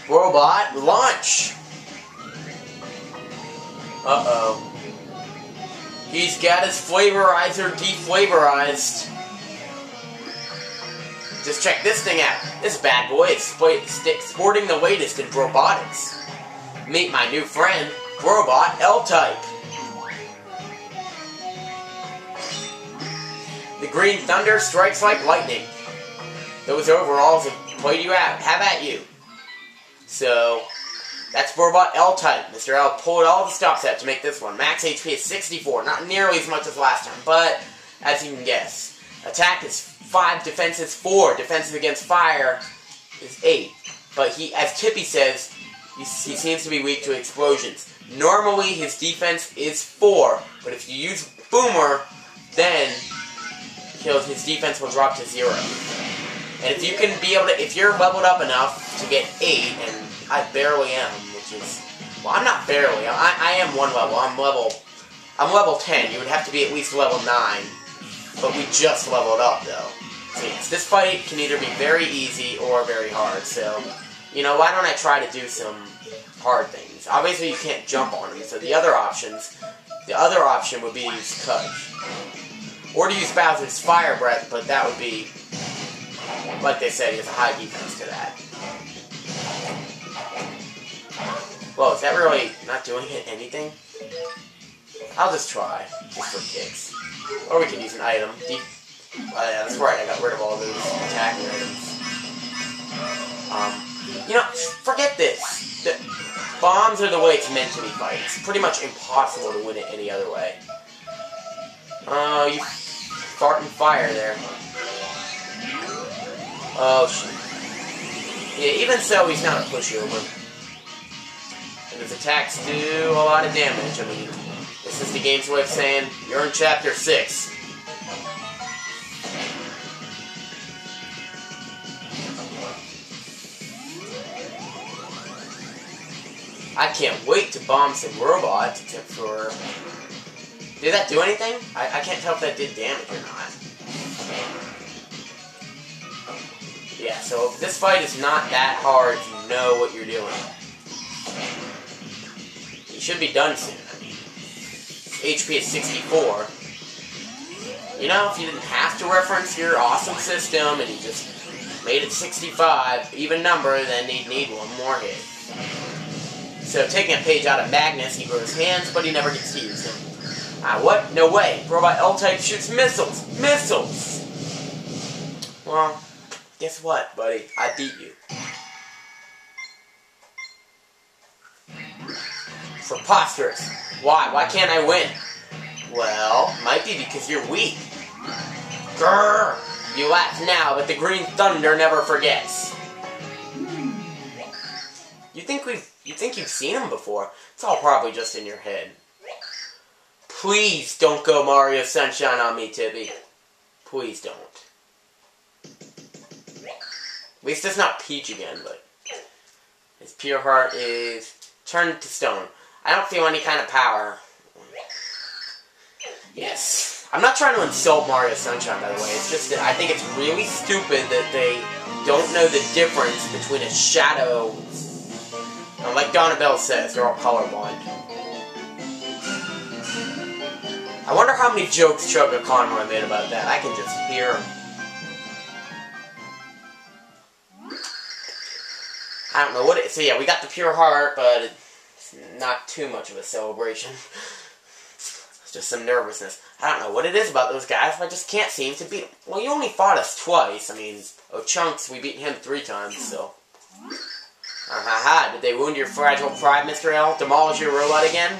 Robot launch. Uh-oh. He's got his flavorizer deflavorized. Just check this thing out. This bad boy is sporting the latest in robotics. Meet my new friend, Robot L-Type. The Green Thunder strikes like lightning. Those overalls have played you out. How about you? So, that's Robot L-Type. Mr. L pulled all the stops out to make this one. Max HP is 64, not nearly as much as last time, but as you can guess. Attack is 5, defense is 4, defense against fire is 8. But he, as Tippy says, he seems to be weak to explosions. Normally his defense is 4, but if you use Boomer, then his defense will drop to 0. And if you can be able to, if you're leveled up enough to get 8, and I barely am, which is, well, I'm not barely, I am 1 level, I'm level 10, you would have to be at least level 9, but we just leveled up, though. So yes, this fight can either be very easy or very hard, so, you know, why don't I try to do some hard things? Obviously, you can't jump on him, so the other option would be to use Cudge. Or to use Bowser's Fire Breath, but that would be, like they said, he has a high defense to that. Well, is that really not doing anything? I'll just try, just for kicks. Or we can use an item. Yeah, that's right, I got rid of all those attacking items. You know, forget this. The bombs are the way it's meant to be fighted. It's pretty much impossible to win it any other way. You farting fire there. Oh, shit. Yeah, even so, he's not a pushover. And his attacks do a lot of damage. I mean, this is the game's way of saying, you're in Chapter 6. I can't wait to bomb some robots, except for... Did that do anything? I can't tell if that did damage or not. Yeah, so if this fight is not that hard, you know what you're doing. You should be done soon. I mean, HP is 64. You know, if you didn't have to reference your awesome system and you just made it 65, even number, then you'd need one more hit. So taking a page out of Magnus, he grows hands, but he never gets to use them. What? No way. Robot L-Type shoots missiles. Missiles! Well, guess what, buddy? I beat you. Preposterous. Why? Why can't I win? Well, might be because you're weak. Grrr! You laugh now, but the Green Thunder never forgets. You think you've seen him before? It's all probably just in your head. Please don't go Mario Sunshine on me, Tippy. Please don't. At least it's not Peach again, but his pure heart is turned to stone. I don't feel any kind of power. Yes. I'm not trying to insult Mario Sunshine, by the way. It's just that I think it's really stupid that they don't know the difference between a shadow... like Donna Bell says, they're all colorblind. I wonder how many jokes Choco Conroy made about that. I can just hear him. I don't know what it... So yeah, we got the pure heart, but it's not too much of a celebration. It's just some nervousness. I don't know what it is about those guys, but I just can't seem to beat them. Well, you only fought us twice. I mean, Chunks, we beat him 3 times, so... Did they wound your fragile pride, Mr. L? Demolish your robot again?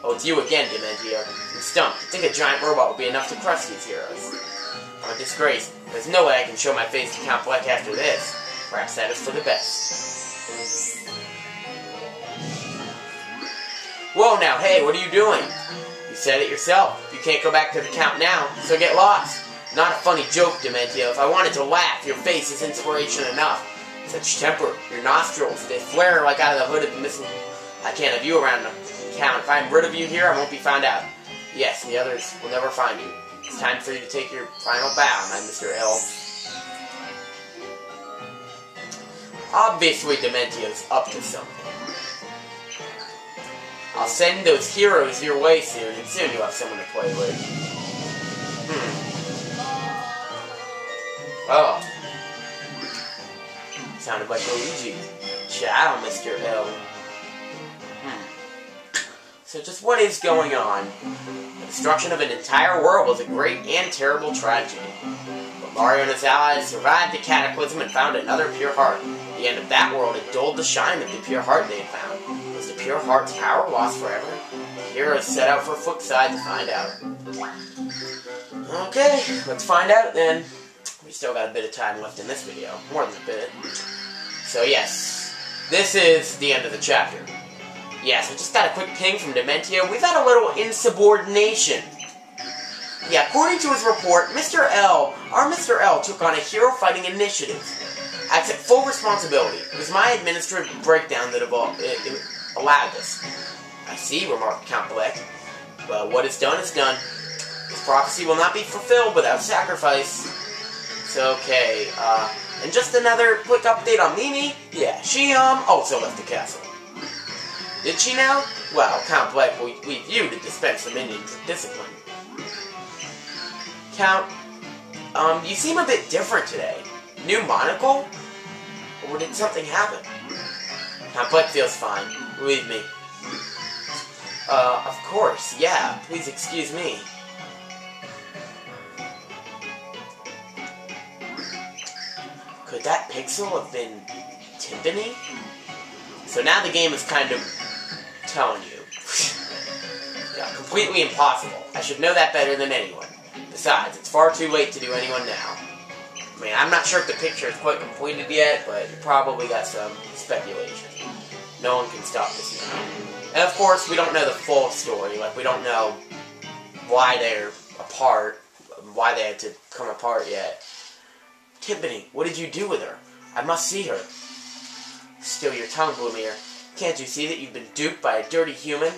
Oh, it's you again, Dementio. I'm stumped. I think a giant robot will be enough to crush these heroes. I'm a disgrace. There's no way I can show my face to Count Bleck after this. Perhaps that is for the best. Whoa now, hey, what are you doing? You said it yourself. You can't go back to the Count now, so get lost. Not a funny joke, Dementio. If I wanted to laugh, your face is inspiration enough. Such temper. Your nostrils, they flare like out of the hood of the missile. I can't have you around the Count. If I'm rid of you here, I won't be found out. Yes, and the others will never find you. It's time for you to take your final bow, my Mr. L. Obviously, Dementio's up to something. I'll send those heroes your way soon, and soon you'll have someone to play with. Oh. Sounded like Luigi. Ciao, Mr. L. So just what is going on? The destruction of an entire world was a great and terrible tragedy. But Mario and his allies survived the cataclysm and found another pure heart. The end of that world had dulled the shine of the pure heart they had found. Was the pure heart's power lost forever? The heroes set out for Footside to find out. Okay, let's find out then. We still got a bit of time left in this video. More than a bit. So yes, this is the end of the chapter. Yes, I just got a quick ping from Dementio. We've had a little insubordination. Yeah, according to his report, our Mr. L took on a hero-fighting initiative. I accept full responsibility. It was my administrative breakdown that allowed this. I see, remarked Count Bleck. Well, what is done is done. This prophecy will not be fulfilled without sacrifice. It's okay, and just another quick update on Mimi. Yeah, she, also left the castle. Did she now? Well, Count Bleck, we you to dispense the minions of discipline. Count, you seem a bit different today. New monocle? Or did something happen? Count Bleck feels fine. Believe me. Of course, yeah. Please excuse me. Could that pixel have been Timpani? So now the game is kind of telling you. Yeah, completely impossible. I should know that better than anyone. Besides, it's far too late to do anyone now. I mean, I'm not sure if the picture is quite completed yet, but you probably got some speculation. No one can stop this now. And of course, we don't know the full story. Like, we don't know why they're apart, why they had to come apart yet. Timpani, what did you do with her? I must see her. Still your tongue, Blumier. Can't you see that you've been duped by a dirty human?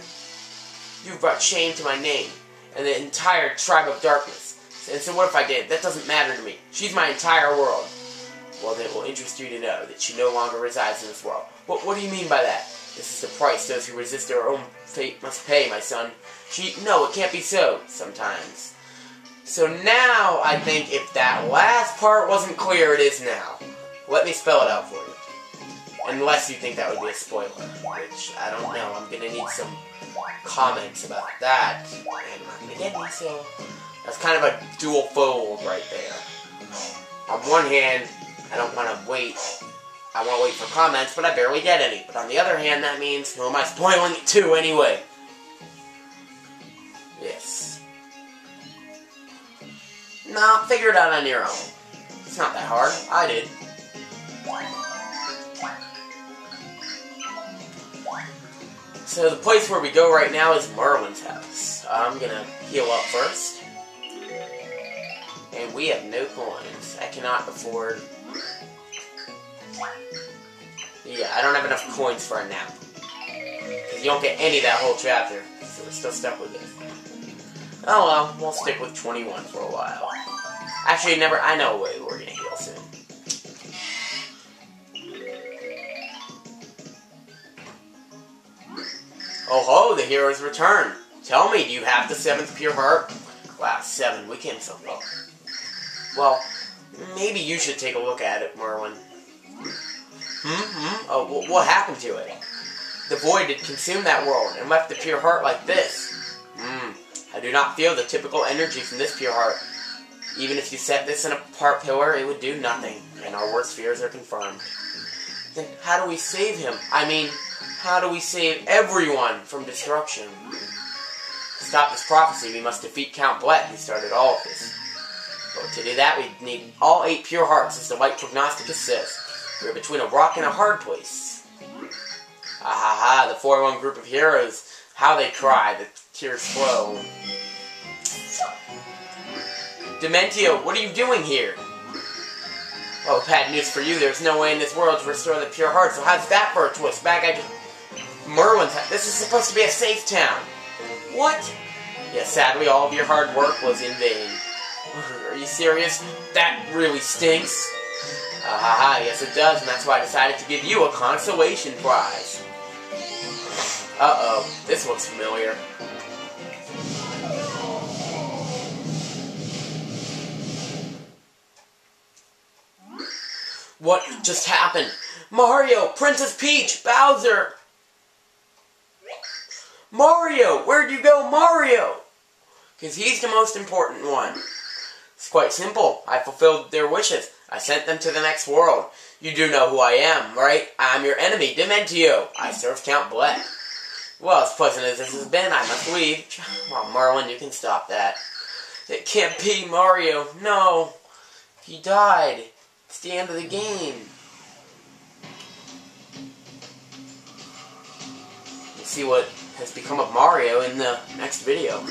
You've brought shame to my name, and the entire tribe of darkness. And so what if I did? That doesn't matter to me. She's my entire world. Well, then it will interest you to know that she no longer resides in this world. What do you mean by that? This is the price those who resist their own fate must pay, my son. No, it can't be so, sometimes. So now, I think if that last part wasn't clear, it is now. Let me spell it out for you. Unless you think that would be a spoiler, which, I don't know, I'm gonna need some comments about that, and I'm not gonna get any, so that's kind of a dual fold right there. On one hand, I don't want to wait, I want to wait for comments, but I barely get any. But on the other hand, that means, who am I spoiling it to anyway? Yes. Nah, figure it out on your own. It's not that hard. I did. So the place where we go right now is Merlin's house. I'm gonna heal up first. And we have no coins. I cannot afford... Yeah, I don't have enough coins for a nap. Because you don't get any of that whole chapter. So we're still stuck with this. Oh well, we'll stick with 21 for a while. Actually, I know a way we're gonna heal soon. Oh ho, the heroes return. Tell me, do you have the 7th pure heart? Wow, 7, we came so far. Well, maybe you should take a look at it, Merlin. Oh, what happened to it? The void had consumed that world and left the pure heart like this. I do not feel the typical energy from this pure heart. Even if you set this in a part pillar, it would do nothing, and our worst fears are confirmed. Then how do we save him? I mean, how do we save everyone from destruction? To stop this prophecy, we must defeat Count Bleck, who started all of this. But to do that, we need all 8 pure hearts, as the White Prognosticus says. We are between a rock and a hard place. Ah, the 4-1 group of heroes. How they cry, the tears flow. Dementio, what are you doing here? Oh, bad news for you. There's no way in this world to restore the pure heart, so how's that for a twist? Merlin's house. This is supposed to be a safe town. What? Yeah, sadly, all of your hard work was in vain. Are you serious? That really stinks. Haha, yes it does, and that's why I decided to give you a consolation prize. Uh-oh, this looks familiar. What just happened? Mario, Princess Peach, Bowser! Mario! Where'd you go, Mario? Because he's the most important one. It's quite simple. I fulfilled their wishes. I sent them to the next world. You do know who I am, right? I'm your enemy, Dementio. I serve Count Black. Well, as pleasant as this has been, I must leave. Oh, Merlin, you can stop that. It can't be Mario. No. He died. It's the end of the game. We'll see what has become of Mario in the next video.